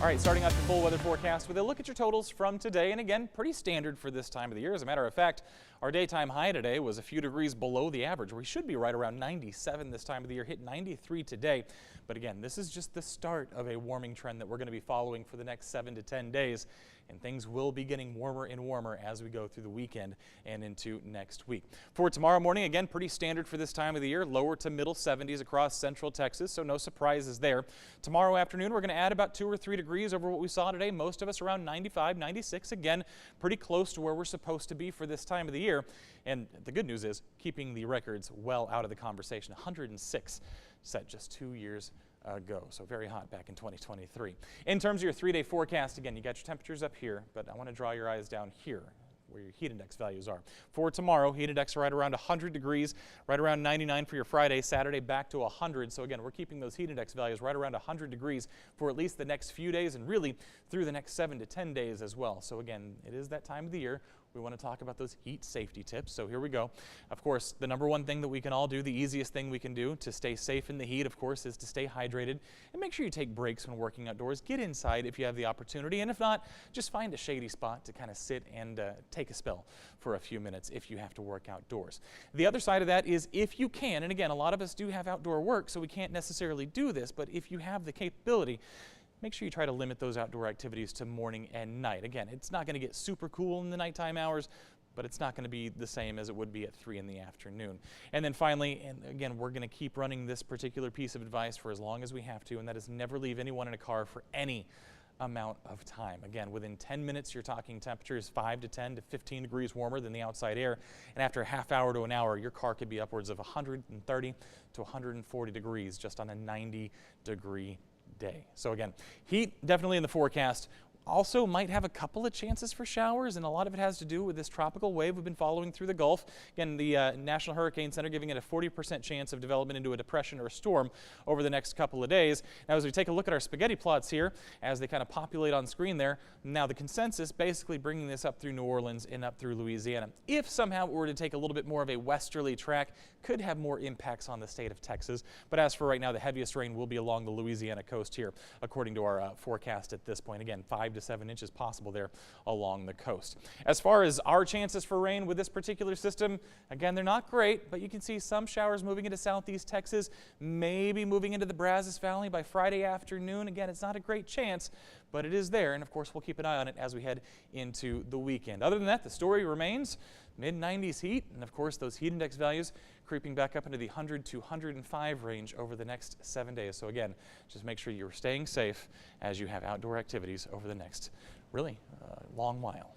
All right, starting out the full weather forecast with a look at your totals from today. And again, pretty standard for this time of the year. As a matter of fact, our daytime high today was a few degrees below the average. We should be right around 97 this time of the year, hit 93 today. But again, this is just the start of a warming trend that we're going to be following for the next 7 to 10 days. And things will be getting warmer and warmer as we go through the weekend and into next week. For tomorrow morning, again, pretty standard for this time of the year, lower to middle 70s across central Texas, so no surprises there. Tomorrow afternoon, we're going to add about 2 or 3 degrees over what we saw today. Most of us around 95, 96, again, pretty close to where we're supposed to be for this time of the year. And the good news is keeping the records well out of the conversation. 106 set just 2 years ago, so very hot back in 2023. In terms of your 3-day forecast, again, you got your temperatures up here, but I want to draw your eyes down here where your heat index values are. For tomorrow, heat index right around 100 degrees, right around 99 for your Friday, Saturday back to 100. So again, we're keeping those heat index values right around 100 degrees for at least the next few days and really through the next 7 to 10 days as well. So again, it is that time of the year. We want to talk about those heat safety tips. So here we go. Of course, the number one thing that we can all do, the easiest thing we can do to stay safe in the heat, of course, is to stay hydrated and make sure you take breaks when working outdoors. Get inside if you have the opportunity, and if not, just find a shady spot to kind of sit and take a spell for a few minutes if you have to work outdoors. The other side of that is if you can, and again, a lot of us do have outdoor work, so we can't necessarily do this, but if you have the capability, make sure you try to limit those outdoor activities to morning and night. Again, it's not going to get super cool in the nighttime hours, but it's not going to be the same as it would be at 3 in the afternoon. And then finally, and again, we're going to keep running this particular piece of advice for as long as we have to, and that is never leave anyone in a car for any amount of time. Again, within 10 minutes, you're talking temperatures 5 to 10 to 15 degrees warmer than the outside air. And after a half hour to an hour, your car could be upwards of 130 to 140 degrees just on a 90-degree day. So again, heat definitely in the forecast. Also might have a couple of chances for showers, and a lot of it has to do with this tropical wave we've been following through the Gulf. Again, the National Hurricane Center giving it a 40% chance of development into a depression or a storm over the next couple of days. Now, as we take a look at our spaghetti plots here, as they kind of populate on screen there, now the consensus basically bringing this up through New Orleans and up through Louisiana. If somehow it were to take a little bit more of a westerly track, could have more impacts on the state of Texas. But as for right now, the heaviest rain will be along the Louisiana coast here, according to our forecast at this point. Again, 5 to 7 inches possible there along the coast. As far as our chances for rain with this particular system, again, they're not great, but you can see some showers moving into southeast Texas, maybe moving into the Brazos Valley by Friday afternoon. Again, it's not a great chance, but it is there, and of course we'll keep an eye on it as we head into the weekend. Other than that, the story remains mid-90s heat, and of course those heat index values creeping back up into the 100 to 105 range over the next 7 days. So again, just make sure you're staying safe as you have outdoor activities over the next really long while.